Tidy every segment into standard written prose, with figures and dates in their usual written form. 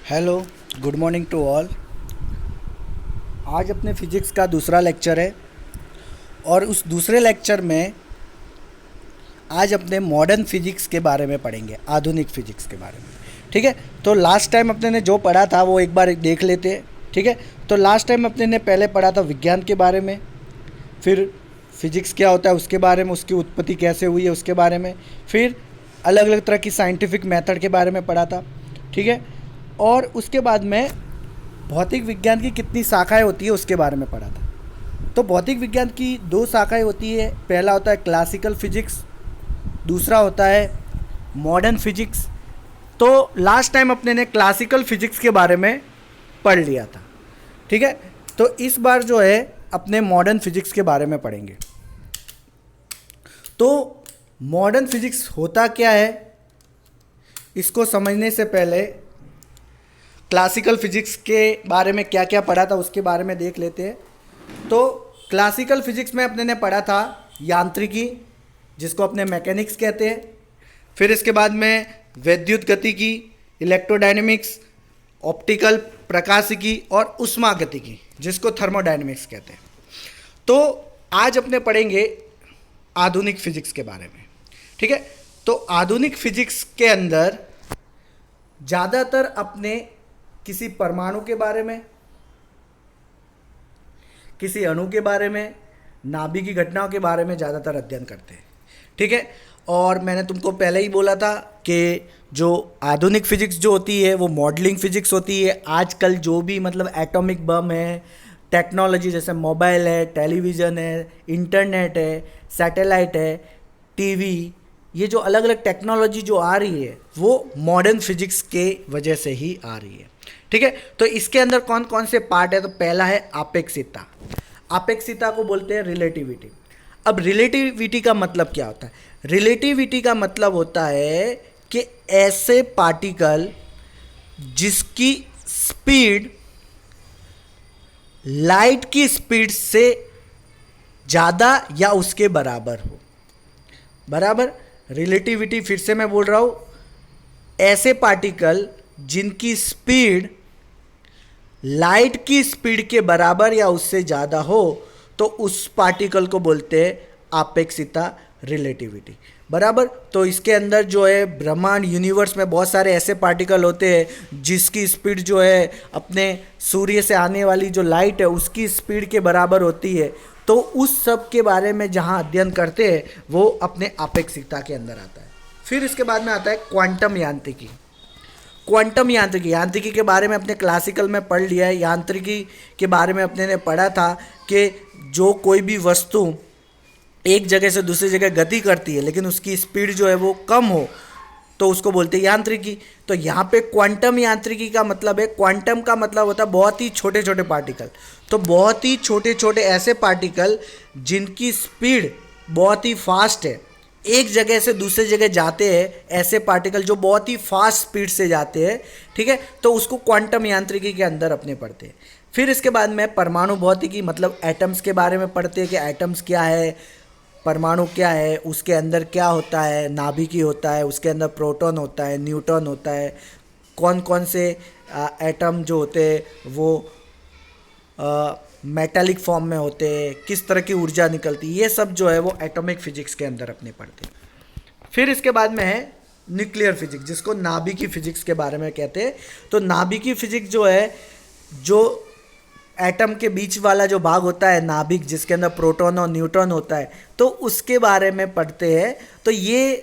Hello, good morning to all. आज अपने physics का दूसरा लेक्चर है और उस दूसरे लेक्चर में आज अपने मॉडर्न फिजिक्स के बारे में पढ़ेंगे, आधुनिक फिजिक्स के बारे में। ठीक है, तो लास्ट टाइम अपने ने जो पढ़ा था वो एक बार देख लेते हैं। ठीक है, तो लास्ट टाइम अपने ने पहले पढ़ा था विज्ञान के बारे में, फिर फिजिक्स क्या होता है उसके बारे में, उसकी उत्पत्ति कैसे हुई है उसके बारे में, फिर अलग अलग तरह की साइंटिफिक मेथड के बारे में पढ़ा था। ठीक है, और उसके बाद में भौतिक विज्ञान की कितनी शाखाएं होती है उसके बारे में पढ़ा था। तो भौतिक विज्ञान की दो शाखाएं होती है, पहला होता है क्लासिकल फिजिक्स, दूसरा होता है मॉडर्न फिजिक्स। तो लास्ट टाइम अपने ने क्लासिकल फिजिक्स के बारे में पढ़ लिया था। ठीक है, तो इस बार जो है अपने मॉडर्न फिजिक्स के बारे में पढ़ेंगे। तो मॉडर्न फिजिक्स होता क्या है, इसको समझने से पहले क्लासिकल फिजिक्स के बारे में क्या क्या पढ़ा था उसके बारे में देख लेते हैं। तो क्लासिकल फिजिक्स में अपने ने पढ़ा था यांत्रिकी, जिसको अपने मैकेनिक्स कहते हैं। फिर इसके बाद में वैद्युत गतिकी, इलेक्ट्रोडायनेमिक्स, ऑप्टिकल प्रकाशिकी और ऊष्मागतिकी, जिसको थर्मोडायनेमिक्स कहते हैं। तो आज अपने पढ़ेंगे आधुनिक फिजिक्स के बारे में। ठीक है, तो आधुनिक फिजिक्स के अंदर ज़्यादातर अपने किसी परमाणु के बारे में, किसी अणु के बारे में, नाभिक की घटनाओं के बारे में ज़्यादातर अध्ययन करते हैं। ठीक है, और मैंने तुमको पहले ही बोला था कि जो आधुनिक फिजिक्स जो होती है वो मॉडलिंग फिजिक्स होती है। आजकल जो भी मतलब एटॉमिक बम है, टेक्नोलॉजी जैसे मोबाइल है, टेलीविज़न है, इंटरनेट है, सैटेलाइट है, टीवी, ये जो अलग अलग टेक्नोलॉजी जो आ रही है वो मॉडर्न फिजिक्स के वजह से ही आ रही है। ठीक है, तो इसके अंदर कौन कौन से पार्ट है, तो पहला है आपेक्षिकता। आपेक्षिकता को बोलते हैं रिलेटिविटी। अब रिलेटिविटी का मतलब क्या होता है? रिलेटिविटी का मतलब होता है कि ऐसे पार्टिकल जिसकी स्पीड लाइट की स्पीड से ज़्यादा या उसके बराबर हो। बराबर, रिलेटिविटी फिर से मैं बोल रहा हूँ, ऐसे पार्टिकल जिनकी स्पीड लाइट की स्पीड के बराबर या उससे ज़्यादा हो तो उस पार्टिकल को बोलते हैं आपेक्षिकता, रिलेटिविटी। बराबर, तो इसके अंदर जो है ब्रह्मांड यूनिवर्स में बहुत सारे ऐसे पार्टिकल होते हैं जिसकी स्पीड जो है अपने सूर्य से आने वाली जो लाइट है उसकी स्पीड के बराबर होती है। तो उस सब के बारे में जहाँ अध्ययन करते हैं वो अपने आपेक्षिकता के अंदर आता है। फिर इसके बाद में आता है क्वांटम यांत्रिकी। क्वांटम यांत्रिकी, यांत्रिकी के बारे में अपने क्लासिकल में पढ़ लिया है। यांत्रिकी के बारे में अपने ने पढ़ा था कि जो कोई भी वस्तु एक जगह से दूसरी जगह गति करती है लेकिन उसकी स्पीड जो है वो कम हो तो उसको बोलते हैं यांत्रिकी। तो यहाँ पे क्वांटम यांत्रिकी का मतलब है, क्वांटम का मतलब होता है बहुत ही छोटे छोटे पार्टिकल। तो बहुत ही छोटे छोटे ऐसे पार्टिकल जिनकी स्पीड बहुत ही फास्ट है, एक जगह से दूसरी जगह जाते हैं, ऐसे पार्टिकल जो बहुत ही फास्ट स्पीड से जाते हैं। ठीक है, तो उसको क्वांटम यांत्रिकी के अंदर अपने पढ़ते हैं। फिर इसके बाद में परमाणु भौतिकी, मतलब एटम्स के बारे में पढ़ते हैं कि एटम्स क्या है, परमाणु क्या है, उसके अंदर क्या होता है, नाभिकी होता है, उसके अंदर प्रोटॉन होता है, न्यूट्रॉन होता है, कौन कौन से एटम जो होते हैं वो मेटालिक फॉर्म में होते हैं, किस तरह की ऊर्जा निकलती है, ये सब जो है वो एटॉमिक फिजिक्स के अंदर अपने पढ़ते हैं। फिर इसके बाद में है न्यूक्लियर फिजिक्स, जिसको नाभिकी फिजिक्स के बारे में कहते हैं। तो नाभिकी फिजिक्स जो है, जो एटम के बीच वाला जो भाग होता है नाभिक, जिसके अंदर प्रोटॉन और न्यूट्रॉन होता है, तो उसके बारे में पढ़ते हैं। तो ये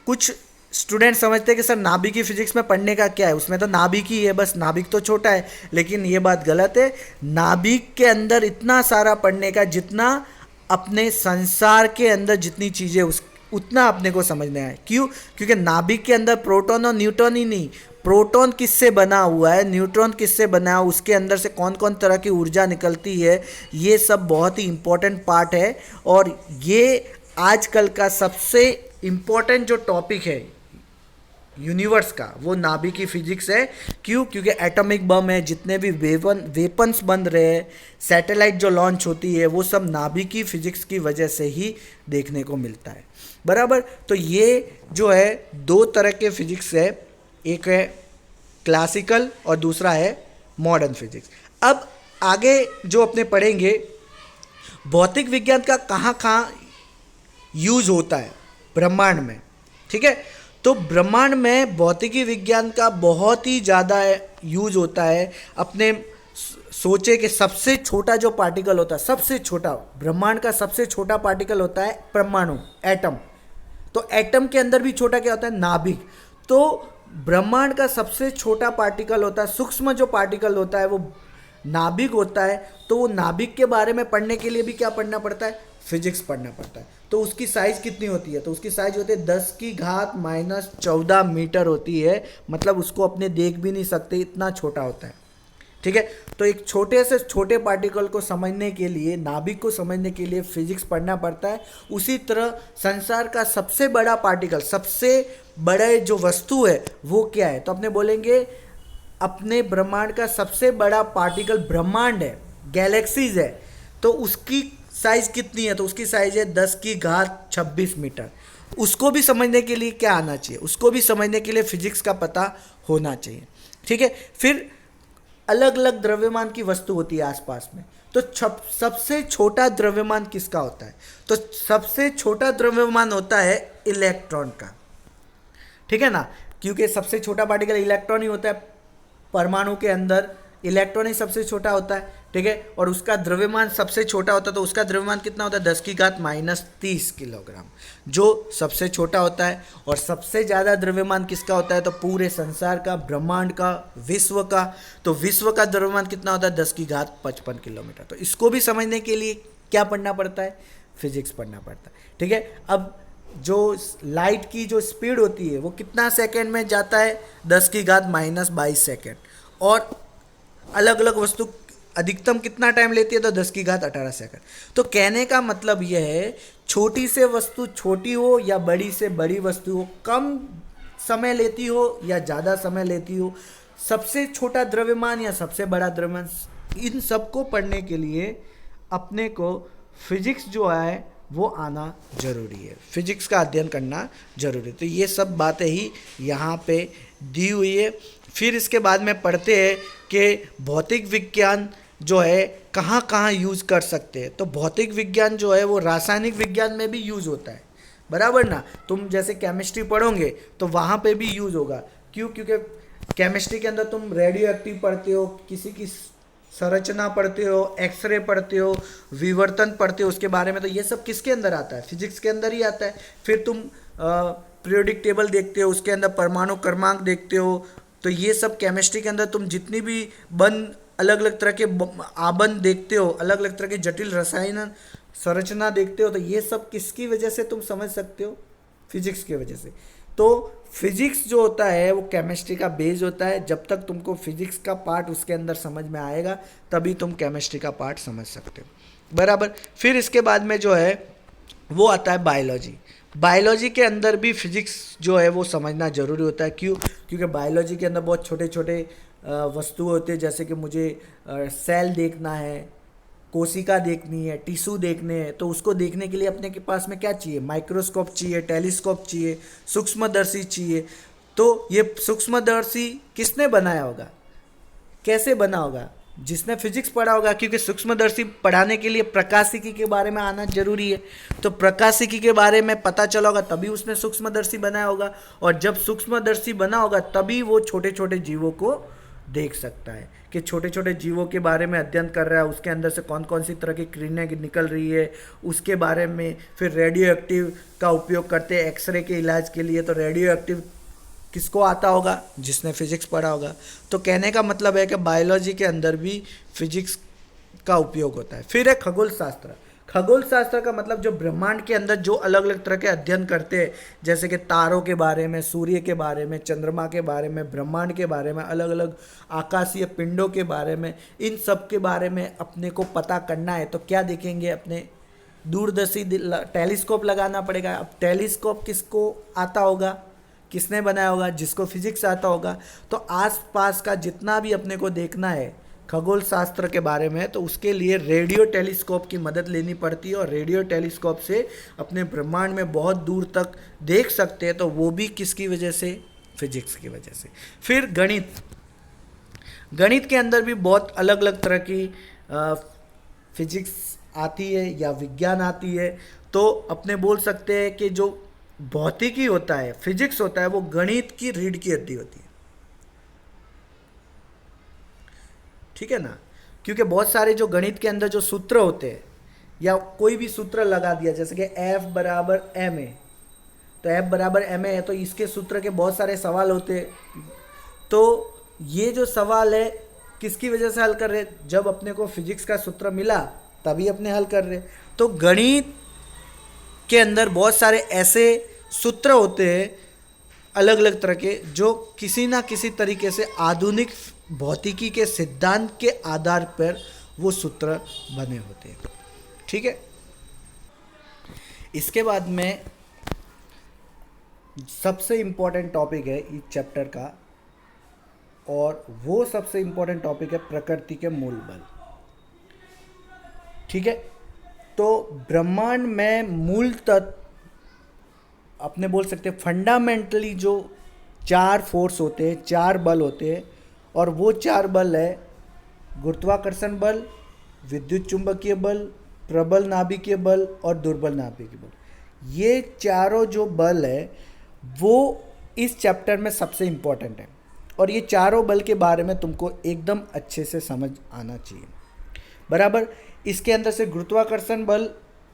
कुछ स्टूडेंट समझते हैं कि सर नाभिकी फिजिक्स में पढ़ने का क्या है, उसमें तो नाभिक ही है, बस नाभिक तो छोटा है। लेकिन ये बात गलत है। नाभिक के अंदर इतना सारा पढ़ने का, जितना अपने संसार के अंदर जितनी चीज़ें उतना अपने को समझना है। क्यों? क्योंकि नाभिक के अंदर प्रोटॉन और न्यूट्रॉन ही नहीं, प्रोटॉन किससे बना हुआ है, न्यूट्रॉन किससे बना है, उसके अंदर से कौन कौन तरह की ऊर्जा निकलती है, ये सब बहुत ही इम्पोर्टेंट पार्ट है। और ये आजकल का सबसे इम्पोर्टेंट जो टॉपिक है यूनिवर्स का, वो नाभिकी फिजिक्स है। क्यों? क्योंकि एटॉमिक बम है, जितने भी वेपन्स बन रहे हैं, सैटेलाइट जो लॉन्च होती है, वो सब नाभिकी फिजिक्स की वजह से ही देखने को मिलता है। बराबर, तो ये जो है दो तरह के फिजिक्स है, एक है क्लासिकल और दूसरा है मॉडर्न फिजिक्स। अब आगे जो अपने पढ़ेंगे भौतिक विज्ञान का कहाँ कहाँ यूज होता है ब्रह्मांड में, ठीक है। तो ब्रह्मांड में भौतिकी विज्ञान का बहुत ही ज़्यादा यूज होता है। अपने सोचे कि सबसे छोटा जो पार्टिकल होता है, सबसे छोटा ब्रह्मांड का सबसे छोटा पार्टिकल होता है परमाणु, एटम। तो एटम के अंदर भी छोटा क्या होता है, नाभिक। तो ब्रह्मांड का सबसे छोटा पार्टिकल होता है, सूक्ष्म जो पार्टिकल होता है वो नाभिक होता है। तो वो नाभिक के बारे में पढ़ने के लिए भी क्या पढ़ना पड़ता है, फिजिक्स पढ़ना पड़ता है। तो उसकी साइज कितनी होती है, तो उसकी साइज होती है 10 की घात -14 मीटर होती है। मतलब उसको अपने देख भी नहीं सकते, इतना छोटा होता है, ठीक है। तो एक छोटे से छोटे पार्टिकल को समझने के लिए, नाभिक को समझने के लिए फिजिक्स पढ़ना पड़ता है। उसी तरह संसार का सबसे बड़ा पार्टिकल, सबसे बड़ा जो वस्तु है वो क्या है, तो अपने बोलेंगे अपने ब्रह्मांड का सबसे बड़ा पार्टिकल ब्रह्मांड है, गैलेक्सीज है। तो उसकी साइज कितनी है, तो उसकी साइज है 10 की घात 26 मीटर। उसको भी समझने के लिए क्या आना चाहिए, उसको भी समझने के लिए फिजिक्स का पता होना चाहिए, ठीक है। फिर अलग अलग द्रव्यमान की वस्तु होती है आसपास में। तो सबसे छोटा द्रव्यमान किसका होता है, तो सबसे छोटा द्रव्यमान होता है इलेक्ट्रॉन का, ठीक है ना। क्योंकि सबसे छोटा पार्टिकल इलेक्ट्रॉन ही होता है, परमाणु के अंदर इलेक्ट्रॉन ही सबसे छोटा होता है, ठीक है। और उसका द्रव्यमान सबसे छोटा होता है, तो उसका द्रव्यमान कितना होता है, 10 की घात -30 किलोग्राम, जो सबसे छोटा होता है। और सबसे ज़्यादा द्रव्यमान किसका होता है, तो पूरे संसार का, ब्रह्मांड का, विश्व का। तो विश्व का द्रव्यमान कितना होता है, 10 की घात 55 किलोमीटर। तो इसको भी समझने के लिए क्या पढ़ना पड़ता है, फिजिक्स पढ़ना पड़ता है, ठीक है। अब जो लाइट की जो स्पीड होती है वो कितना सेकेंड में जाता है, 10 की घात -22 सेकेंड। और अलग अलग वस्तु अधिकतम कितना टाइम लेती है, तो 10 की घात 18 सेकंड। तो कहने का मतलब यह है, छोटी से वस्तु छोटी हो या बड़ी से बड़ी वस्तु हो, कम समय लेती हो या ज़्यादा समय लेती हो, सबसे छोटा द्रव्यमान या सबसे बड़ा द्रव्यमान, इन सबको पढ़ने के लिए अपने को फिजिक्स जो है वो आना जरूरी है, फिजिक्स का अध्ययन करना जरूरी है। तो ये सब बातें ही यहाँ पे दी हुई है। फिर इसके बाद में पढ़ते हैं कि भौतिक विज्ञान जो है कहाँ कहाँ यूज़ कर सकते हैं। तो भौतिक विज्ञान जो है वो रासायनिक विज्ञान में भी यूज़ होता है, बराबर ना। तुम जैसे केमिस्ट्री पढ़ोगे तो वहाँ पे भी यूज़ होगा। क्यों, क्योंकि केमिस्ट्री के अंदर तुम रेडियो एक्टिव पढ़ते हो, किसी की संरचना पढ़ते हो, एक्सरे पढ़ते हो, विवर्तन पढ़ते हो उसके बारे में। तो ये सब किसके अंदर आता है, फिजिक्स के अंदर ही आता है। फिर तुम पीरियोडिक टेबल देखते हो, उसके अंदर परमाणु क्रमांक देखते हो। तो ये सब केमिस्ट्री के अंदर तुम जितनी भी बंद, अलग अलग तरह के आबंध देखते हो, अलग अलग तरह के जटिल रसायन संरचना देखते हो, तो ये सब किसकी वजह से तुम समझ सकते हो, फिजिक्स की वजह से। तो फिजिक्स जो होता है वो केमिस्ट्री का बेस होता है। जब तक तुमको फिजिक्स का पार्ट उसके अंदर समझ में आएगा तभी तुम केमिस्ट्री का पार्ट समझ सकते हो, बराबर। फिर इसके बाद में जो है वो आता है बायोलॉजी। बायोलॉजी के अंदर भी फिजिक्स जो है वो समझना ज़रूरी होता है। क्यों, क्योंकि बायोलॉजी के अंदर बहुत छोटे छोटे वस्तु होते हैं। जैसे कि मुझे सेल देखना है, कोशिका देखनी है, टिश्यू देखने हैं, तो उसको देखने के लिए अपने के पास में क्या चाहिए, माइक्रोस्कोप चाहिए, टेलीस्कोप चाहिए, सूक्ष्मदर्शी चाहिए। तो ये सूक्ष्मदर्शी किसने बनाया होगा, कैसे बना होगा, जिसने फिजिक्स पढ़ा होगा। क्योंकि सूक्ष्मदर्शी पढ़ाने के लिए प्रकाशिकी के बारे में आना जरूरी है। तो प्रकाशिकी के बारे में पता चला होगा तभी उसने सूक्ष्मदर्शी बनाया होगा। और जब सूक्ष्मदर्शी बना होगा तभी वो छोटे छोटे जीवों को देख सकता है कि छोटे छोटे जीवों के बारे में अध्ययन कर रहा है, उसके अंदर से कौन कौन सी तरह की किरणें निकल रही है उसके बारे में। फिर रेडियो एक्टिव का उपयोग करते हैं एक्सरे के इलाज के लिए। तो रेडियो एक्टिव किसको आता होगा, जिसने फिजिक्स पढ़ा होगा। तो कहने का मतलब है कि बायोलॉजी के अंदर भी फिजिक्स का उपयोग होता है। फिर है खगोल शास्त्र। खगोल शास्त्र का मतलब जो ब्रह्मांड के अंदर जो अलग अलग तरह के अध्ययन करते हैं, जैसे कि तारों के बारे में, सूर्य के बारे में, चंद्रमा के बारे में, ब्रह्मांड के बारे में, अलग अलग आकाशीय पिंडों के बारे में, इन सब के बारे में अपने को पता करना है। तो क्या देखेंगे, अपने दूरदर्शी टेलीस्कोप लगाना पड़ेगा। अब टेलीस्कोप किसको आता होगा, किसने बनाया होगा, जिसको फिजिक्स आता होगा। तो आसपास का जितना भी अपने को देखना है खगोल शास्त्र के बारे में, तो उसके लिए रेडियो टेलीस्कोप की मदद लेनी पड़ती है। और रेडियो टेलीस्कोप से अपने ब्रह्मांड में बहुत दूर तक देख सकते हैं। तो वो भी किसकी वजह से, फिजिक्स की वजह से। फिर गणित। गणित के अंदर भी बहुत अलग अलग तरह की फिजिक्स आती है या विज्ञान आती है, तो अपने बोल सकते हैं कि जो भौतिकी होता है, फिजिक्स होता है, वो गणित की रीढ़ की हड्डी होती है। ठीक है ना, क्योंकि बहुत सारे जो गणित के अंदर जो सूत्र होते हैं या कोई भी सूत्र लगा दिया, जैसे कि F बराबर एम ए, तो F बराबर एम ए है तो इसके सूत्र के बहुत सारे सवाल होते हैं। तो ये जो सवाल है किसकी वजह से हल कर रहे, जब अपने को फिजिक्स का सूत्र मिला तभी अपने हल कर रहे। तो गणित के अंदर बहुत सारे ऐसे सूत्र होते हैं अलग अलग तरह के, जो किसी ना किसी तरीके से आधुनिक भौतिकी के सिद्धांत के आधार पर वो सूत्र बने होते हैं। ठीक है, इसके बाद में सबसे इम्पोर्टेंट टॉपिक है इस चैप्टर का, और वो सबसे इम्पोर्टेंट टॉपिक है प्रकृति के मूल बल। ठीक है, तो ब्रह्मांड में मूल तत्व अपने बोल सकते हैं फंडामेंटली जो 4 फोर्स होते हैं, 4 बल होते हैं, और वो 4 बल है गुरुत्वाकर्षण बल, विद्युत चुंबकीय बल, प्रबल नाभिकीय बल और दुर्बल नाभिकीय बल। ये चारों जो बल है वो इस चैप्टर में सबसे इम्पोर्टेंट है, और ये चारों बल के बारे में तुमको एकदम अच्छे से समझ आना चाहिए। बराबर, इसके अंदर से गुरुत्वाकर्षण बल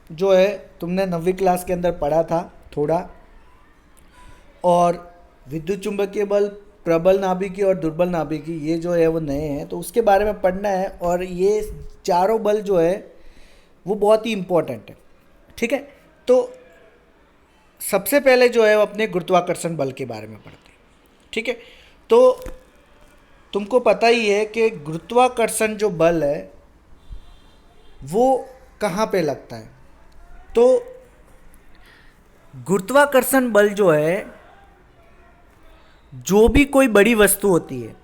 जो है तुमने 9वीं क्लास के अंदर पढ़ा था थोड़ा, और विद्युत चुंबकीय बल, प्रबल नाभिकीय और दुर्बल नाभिकीय ये जो है वो नए हैं, तो उसके बारे में पढ़ना है। और ये चारों बल जो है वो बहुत ही इम्पोर्टेंट है। ठीक है, तो सबसे पहले जो है वो अपने गुरुत्वाकर्षण बल के बारे में पढ़ते हैं। ठीक है, तो तुमको पता ही है कि गुरुत्वाकर्षण जो बल है वो कहाँ पे लगता है। तो गुरुत्वाकर्षण बल जो है, जो भी कोई बड़ी वस्तु होती है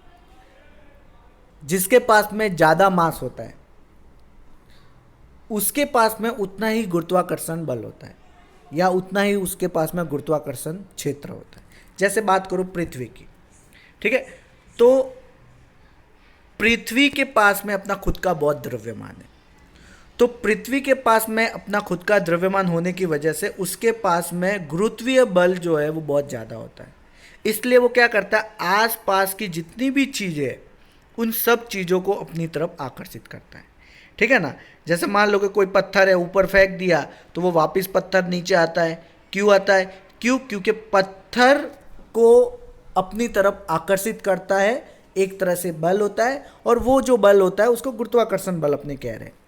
जिसके पास में ज़्यादा मास होता है उसके पास में उतना ही गुरुत्वाकर्षण बल होता है, या उतना ही उसके पास में गुरुत्वाकर्षण क्षेत्र होता है। जैसे बात करो पृथ्वी की, ठीक है, तो पृथ्वी के पास में अपना खुद का बहुत द्रव्यमान है। तो पृथ्वी के पास में अपना खुद का द्रव्यमान होने की वजह से उसके पास में गुरुत्वीय बल जो है वो बहुत ज़्यादा होता है। इसलिए वो क्या करता है, आसपास की जितनी भी चीज़ें उन सब चीज़ों को अपनी तरफ आकर्षित करता है। ठीक है ना, जैसे मान लो कि कोई पत्थर है ऊपर फेंक दिया तो वो वापस पत्थर नीचे आता है। क्यों आता है? क्योंकि पत्थर को अपनी तरफ आकर्षित करता है, एक तरह से बल होता है, और वो जो बल होता है उसको गुरुत्वाकर्षण बल अपने कह रहे हैं।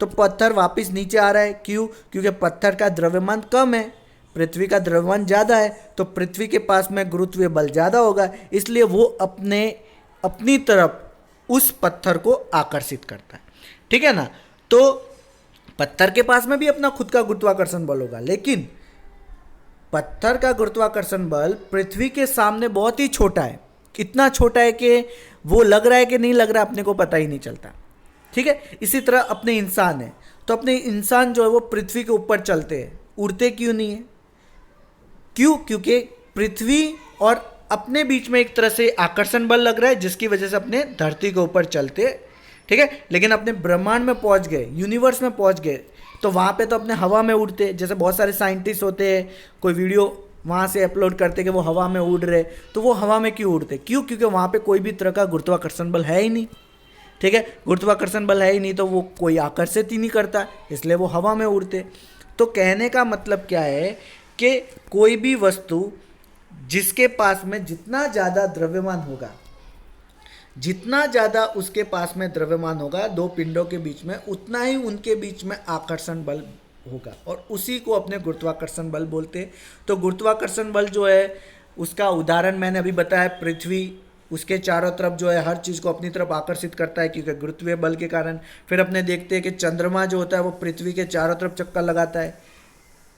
तो पत्थर वापस नीचे आ रहा है, क्यों? क्योंकि पत्थर का द्रव्यमान कम है, पृथ्वी का द्रव्यमान ज़्यादा है, तो पृथ्वी के पास में गुरुत्वीय बल ज़्यादा होगा, इसलिए वो अपनी तरफ उस पत्थर को आकर्षित करता है। ठीक है ना, तो पत्थर के पास में भी अपना खुद का गुरुत्वाकर्षण बल होगा, लेकिन पत्थर का गुरुत्वाकर्षण बल पृथ्वी के सामने बहुत ही छोटा है। इतना छोटा है कि वो लग रहा है कि नहीं लग रहा अपने को पता ही नहीं चलता। ठीक है, इसी तरह अपने इंसान है, तो अपने इंसान जो है वो पृथ्वी के ऊपर चलते हैं, उड़ते क्यों नहीं है? क्यों? क्योंकि पृथ्वी और अपने बीच में एक तरह से आकर्षण बल लग रहा है, जिसकी वजह से अपने धरती के ऊपर चलते। ठीक है, लेकिन अपने ब्रह्मांड में पहुंच गए, यूनिवर्स में पहुंच गए, तो वहाँ पे तो अपने हवा में उड़ते। जैसे बहुत सारे साइंटिस्ट होते हैं, कोई वीडियो वहाँ से अपलोड करते कि वो हवा में उड़ रहे, तो वो हवा में क्यों उड़ते? क्यों? क्योंकि वहाँ पे कोई भी तरह का गुरुत्वाकर्षण बल है ही नहीं। ठीक है, गुरुत्वाकर्षण बल है ही नहीं तो वो कोई आकर्षित ही नहीं करता, इसलिए वो हवा में उड़ते। तो कहने का मतलब क्या है कि कोई भी वस्तु जिसके पास में जितना ज़्यादा द्रव्यमान होगा, जितना ज़्यादा उसके पास में द्रव्यमान होगा दो पिंडों के बीच में, उतना ही उनके बीच में आकर्षण बल होगा, और उसी को अपने गुरुत्वाकर्षण बल बोलते हैं। तो गुरुत्वाकर्षण बल जो है उसका उदाहरण मैंने अभी बताया, पृथ्वी उसके चारों तरफ जो है हर चीज़ को अपनी तरफ आकर्षित करता है क्योंकि गुरुत्वीय बल के कारण। फिर अपने देखते हैं कि चंद्रमा जो होता है वो पृथ्वी के चारों तरफ चक्कर लगाता है।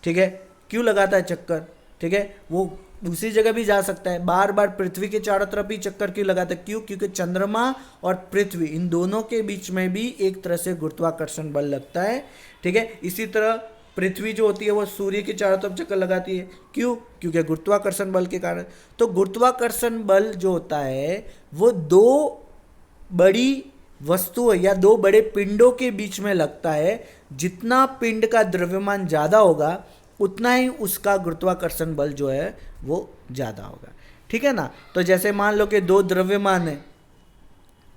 ठीक है, क्यों लगाता है चक्कर? ठीक है, वो दूसरी जगह भी जा सकता है, बार बार पृथ्वी के चारों तरफ ही चक्कर क्यों लगाता है? क्यों? क्योंकि चंद्रमा और पृथ्वी इन दोनों के बीच में भी एक तरह से गुरुत्वाकर्षण बल लगता है। ठीक है, इसी तरह पृथ्वी जो होती है वो सूर्य के चारों तरफ चक्कर लगाती है। क्यों? क्योंकि गुरुत्वाकर्षण बल के कारण। तो गुरुत्वाकर्षण बल जो होता है वो दो बड़ी वस्तु या दो बड़े पिंडों के बीच में लगता है, जितना पिंड का द्रव्यमान ज़्यादा होगा उतना ही उसका गुरुत्वाकर्षण बल जो है वो ज़्यादा होगा। ठीक है ना। तो जैसे मान लो कि दो द्रव्यमान है,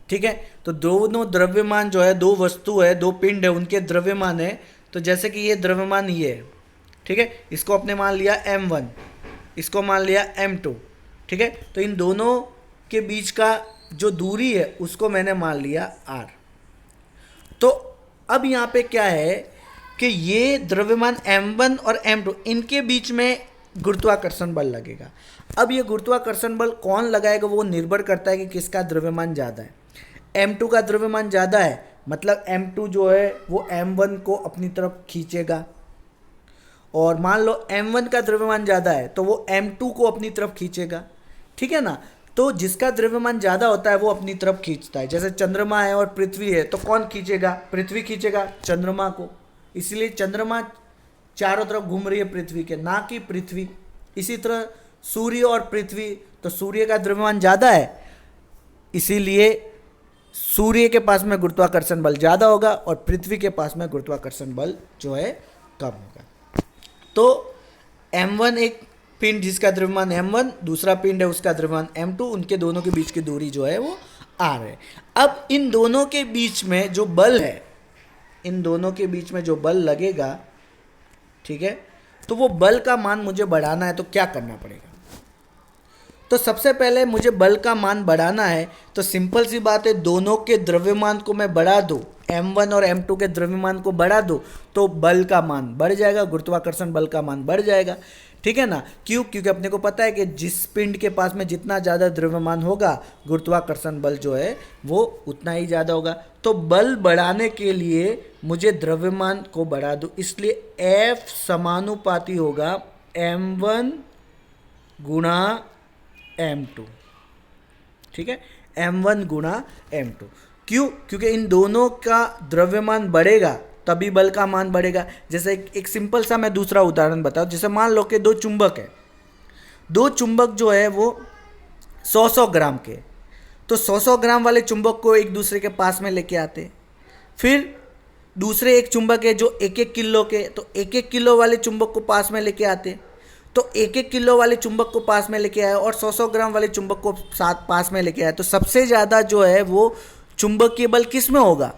ठीक है, तो दोनों द्रव्यमान जो है, दो वस्तु है, दो पिंड है, उनके द्रव्यमान है। तो जैसे कि ये द्रव्यमान ये है, ठीक है, इसको आपने मान लिया m1, इसको मान लिया m2, ठीक है। तो इन दोनों के बीच का जो दूरी है उसको मैंने मान लिया r। तो अब यहाँ पे क्या है कि ये द्रव्यमान m1 और m2 इनके बीच में गुरुत्वाकर्षण बल लगेगा। अब ये गुरुत्वाकर्षण बल कौन लगाएगा वो निर्भर करता है कि किसका द्रव्यमान ज़्यादा है। m2 का द्रव्यमान ज़्यादा है, मतलब m2 जो है वो m1 को अपनी तरफ खींचेगा, और मान लो m1 का द्रव्यमान ज़्यादा है तो वो m2 को अपनी तरफ खींचेगा। ठीक है ना। तो जिसका द्रव्यमान ज़्यादा होता है वो अपनी तरफ खींचता है। जैसे चंद्रमा है और पृथ्वी है, तो कौन खींचेगा? पृथ्वी खींचेगा चंद्रमा को, इसलिए चंद्रमा चारों तरफ घूम रही है पृथ्वी के, ना कि पृथ्वी। इसी तरह सूर्य और पृथ्वी, तो सूर्य का द्रव्यमान ज़्यादा है, इसीलिए सूर्य के पास में गुरुत्वाकर्षण बल ज़्यादा होगा और पृथ्वी के पास में गुरुत्वाकर्षण बल जो है कम होगा। तो m1 एक पिंड जिसका द्रव्यमान m1, दूसरा पिंड है उसका द्रव्यमान m2, उनके दोनों के बीच की दूरी जो है वो r है। अब इन दोनों के बीच में जो बल है, इन दोनों के बीच में जो बल लगेगा, ठीक है, तो वो बल का मान मुझे बढ़ाना है, तो क्या करना पड़ेगा? तो सबसे पहले मुझे बल का मान बढ़ाना है, तो सिंपल सी बात है, दोनों के द्रव्यमान को मैं बढ़ा दूँ, m1 और m2 के द्रव्यमान को बढ़ा दूँ, तो बल का मान बढ़ जाएगा, गुरुत्वाकर्षण बल का मान बढ़ जाएगा। ठीक है ना। क्यों? क्योंकि अपने को पता है कि जिस पिंड के पास में जितना ज़्यादा द्रव्यमान होगा, गुरुत्वाकर्षण बल जो है वो उतना ही ज़्यादा होगा। तो बल बढ़ाने के लिए मुझे द्रव्यमान को बढ़ा दूँ, इसलिए F समानुपाती होगा m1 गुणा m2। ठीक है, m1 गुणा m2। क्यों? क्योंकि इन दोनों का द्रव्यमान बढ़ेगा तभी बल का मान बढ़ेगा। जैसे एक सिंपल सा मैं दूसरा उदाहरण बताऊं। जैसे मान लो कि दो चुंबक है, दो चुंबक जो है वो 100-100 ग्राम के, तो 100-100 ग्राम वाले चुंबक को एक दूसरे के पास में लेके आते। फिर दूसरे एक चुंबक है जो 1-1 किलो के, तो 1-1 किलो वाले चुंबक को पास में लेके आते। तो 1-1 किलो वाले चुंबक को पास में लेके आए और 100-100 ग्राम वाले चुंबक को साथ पास में लेके आए, तो सबसे ज़्यादा जो है वो चुंबकीय बल किस में होगा?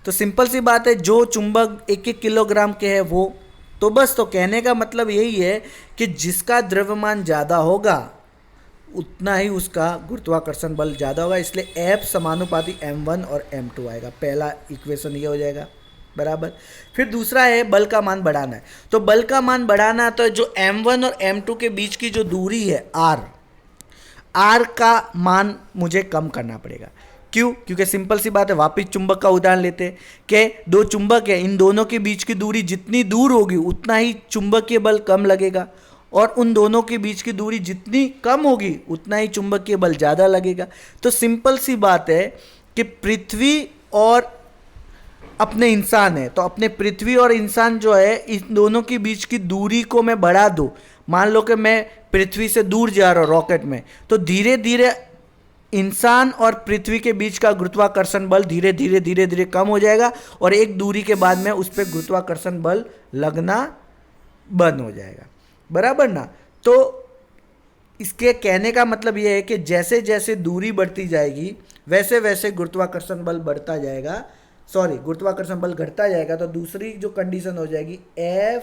तो सिंपल सी बात है, जो चुंबक 1-1 किलोग्राम के है वो। तो बस, तो कहने का मतलब यही है कि जिसका द्रव्यमान ज़्यादा होगा उतना ही उसका गुरुत्वाकर्षण बल ज़्यादा होगा, इसलिए F समानुपाती m1 और m2 आएगा। पहला इक्वेशन ये हो जाएगा, बराबर। फिर दूसरा है बल का मान बढ़ाना है। तो बल का मान बढ़ाना है तो जो m1 और m2 के बीच की जो दूरी है r का मान मुझे कम करना पड़ेगा। क्यों? क्योंकि सिंपल सी बात है, वापिस चुंबक का उदाहरण लेते हैं कि दो चुंबक है, इन दोनों के बीच की दूरी जितनी दूर होगी उतना ही चुंबकीय बल कम लगेगा, और उन दोनों के बीच की दूरी जितनी कम होगी उतना ही चुंबकीय बल ज़्यादा लगेगा। तो सिंपल सी बात है कि पृथ्वी और अपने इंसान है, तो अपने पृथ्वी और इंसान जो है, इन दोनों के बीच की दूरी को मैं बढ़ा दूँ। मान लो कि मैं पृथ्वी से दूर जा रहा हूँ रॉकेट में, तो धीरे धीरे इंसान और पृथ्वी के बीच का गुरुत्वाकर्षण बल धीरे धीरे कम हो जाएगा, और एक दूरी के बाद में उस पर गुरुत्वाकर्षण बल लगना बंद हो जाएगा, बराबर ना। तो इसके कहने का मतलब यह है कि जैसे जैसे दूरी बढ़ती जाएगी वैसे वैसे गुरुत्वाकर्षण बल बढ़ता जाएगा, गुरुत्वाकर्षण बल घटता जाएगा। तो दूसरी जो कंडीशन हो जाएगी, F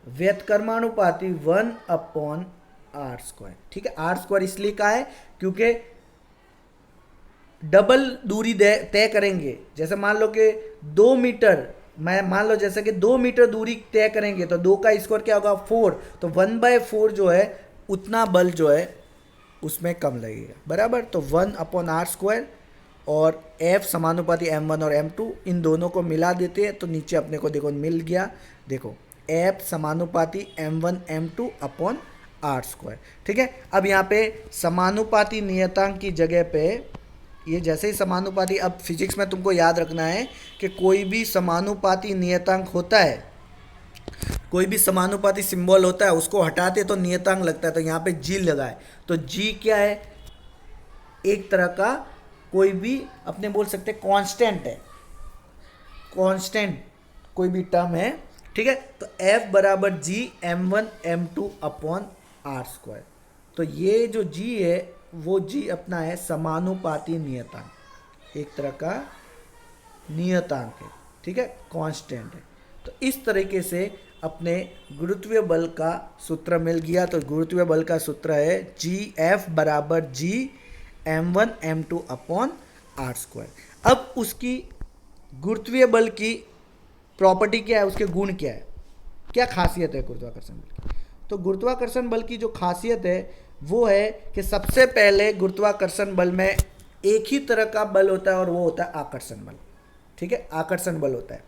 व्युत्क्रमानुपाती 1/r²। ठीक है, r² इसलिए कहा है क्योंकि डबल दूरी तय करेंगे। जैसे मान लो कि 2 मीटर, मैं मान लो जैसे कि 2 मीटर दूरी तय करेंगे, तो 2 का स्क्वायर क्या होगा? 4। तो 1/4 जो है उतना बल जो है उसमें कम लगेगा, बराबर। तो 1/r², और F समानुपाती m1 और m2, इन दोनों को मिला देते हैं तो नीचे अपने को देखो मिल गया। देखो F समानुपाती m1 m2/r²। ठीक है, अब यहाँ पे समानुपाती नियतांक की जगह पे ये जैसे ही समानुपाती, अब फिजिक्स में तुमको याद रखना है कि कोई भी समानुपाती नियतांक होता है, कोई भी समानुपाती सिंबल होता है, उसको हटाते तो नियतांक लगता है। तो यहाँ पे G लगा है, तो G क्या है? एक तरह का कोई भी अपने बोल सकते हैं कांस्टेंट है, कांस्टेंट कोई भी टर्म है, ठीक है, तो F बराबर G m1 m2 upon are square. तो ये जो G है वो G अपना है समानुपाती नियतांक, एक तरह का नियतांक है, ठीक है, कांस्टेंट है। तो इस तरीके से अपने गुरुत्वीय बल का सूत्र मिल गया। तो गुरुत्वीय बल का सूत्र है Gf बराबर G m1 m2 upon are square. अब उसकी गुरुत्वीय बल की प्रॉपर्टी क्या है, उसके गुण क्या है, क्या खासियत है गुरुत्वाकर्षण बल की? तो गुरुत्वाकर्षण बल की जो खासियत है वो है कि सबसे पहले गुरुत्वाकर्षण बल में एक ही तरह का बल होता है और वो होता है आकर्षण बल, ठीक है, आकर्षण बल होता है,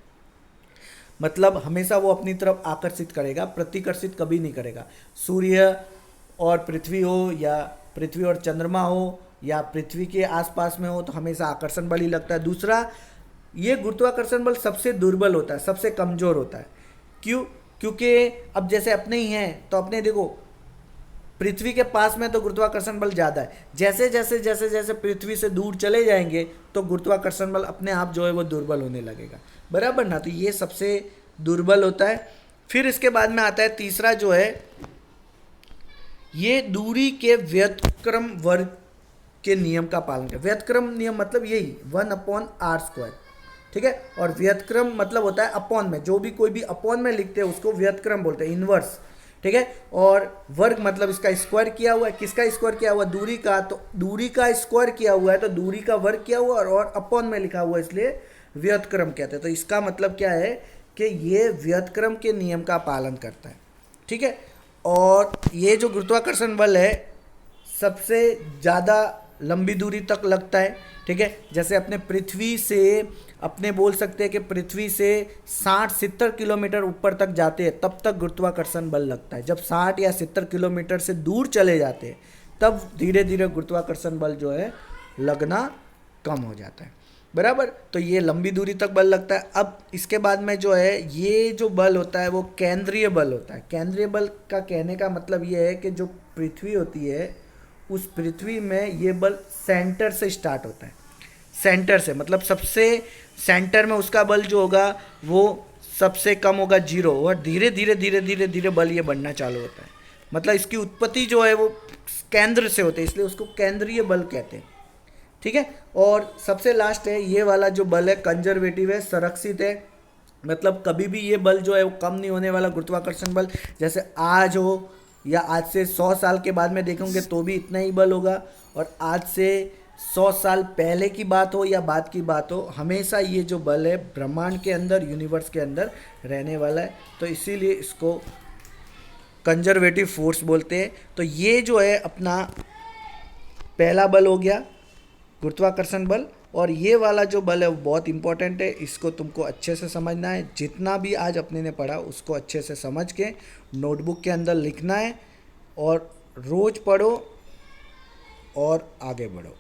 मतलब हमेशा वो अपनी तरफ आकर्षित करेगा, प्रतिकर्षित कभी नहीं करेगा। सूर्य और पृथ्वी हो या पृथ्वी और चंद्रमा हो या पृथ्वी के आसपास में हो तो हमेशा आकर्षण बल ही लगता है। दूसरा, ये गुरुत्वाकर्षण बल सबसे दुर्बल होता है, सबसे कमज़ोर होता है। क्यों? क्योंकि अब जैसे अपने ही हैं तो अपने देखो पृथ्वी के पास में तो गुरुत्वाकर्षण बल ज़्यादा है, जैसे जैसे जैसे जैसे पृथ्वी से दूर चले जाएंगे तो गुरुत्वाकर्षण बल अपने आप जो है वो दुर्बल होने लगेगा, बराबर ना। तो ये सबसे दुर्बल होता है। फिर इसके बाद में आता है तीसरा जो है, ये दूरी के व्युत्क्रम वर्ग के नियम का पालन कर। व्युत्क्रम नियम मतलब यही 1/r², ठीक है, और व्युत्क्रम मतलब होता है अपॉन में, जो भी कोई भी अपॉन में लिखते हैं उसको व्युत्क्रम बोलते हैं, इनवर्स, ठीक है। और वर्ग मतलब इसका स्क्वायर किया हुआ है, किसका स्क्वायर किया हुआ है, दूरी का, तो दूरी का स्क्वायर किया हुआ है तो दूरी का वर्ग किया हुआ और अपॉन में लिखा हुआ है, इसलिए व्युत्क्रम कहते हैं। तो इसका मतलब क्या है कि ये व्युत्क्रम के नियम का पालन करता है, ठीक है। और ये जो गुरुत्वाकर्षण बल है सबसे ज़्यादा लंबी दूरी तक लगता है, ठीक है। जैसे अपने पृथ्वी से अपने बोल सकते हैं कि पृथ्वी से 60-70 किलोमीटर ऊपर तक जाते हैं तब तक गुरुत्वाकर्षण बल लगता है। जब 60 या 70 किलोमीटर से दूर चले जाते हैं तब धीरे धीरे गुरुत्वाकर्षण बल जो है लगना कम हो जाता है, बराबर। तो ये लंबी दूरी तक बल लगता है। अब इसके बाद में जो है ये जो बल होता है वो केंद्रीय बल होता है। केंद्रीय बल का कहने का मतलब ये है कि जो पृथ्वी होती है उस पृथ्वी में ये बल सेंटर से स्टार्ट होता है, सेंटर से, मतलब सबसे सेंटर में उसका बल जो होगा वो सबसे कम होगा 0, और धीरे धीरे धीरे धीरे धीरे बल ये बढ़ना चालू होता है। मतलब इसकी उत्पत्ति जो है वो केंद्र से होती है, इसलिए उसको केंद्रीय बल कहते हैं, ठीक है। और सबसे लास्ट है ये वाला जो बल है कंजर्वेटिव है, संरक्षित है, मतलब कभी भी ये बल जो है वो कम नहीं होने वाला। गुरुत्वाकर्षण बल जैसे आज हो या आज से 100 साल के बाद में देखेंगे तो भी इतना ही बल होगा, और आज से 100 साल पहले की बात हो या बाद की बात हो, हमेशा ये जो बल है ब्रह्मांड के अंदर, यूनिवर्स के अंदर रहने वाला है। तो इसीलिए इसको कंजर्वेटिव फोर्स बोलते हैं। तो ये जो है अपना पहला बल हो गया गुरुत्वाकर्षण बल, और ये वाला जो बल है वो बहुत इंपॉर्टेंट है, इसको तुमको अच्छे से समझना है। जितना भी आज अपने ने पढ़ा उसको अच्छे से समझ के नोटबुक के अंदर लिखना है, और रोज़ पढ़ो और आगे बढ़ो।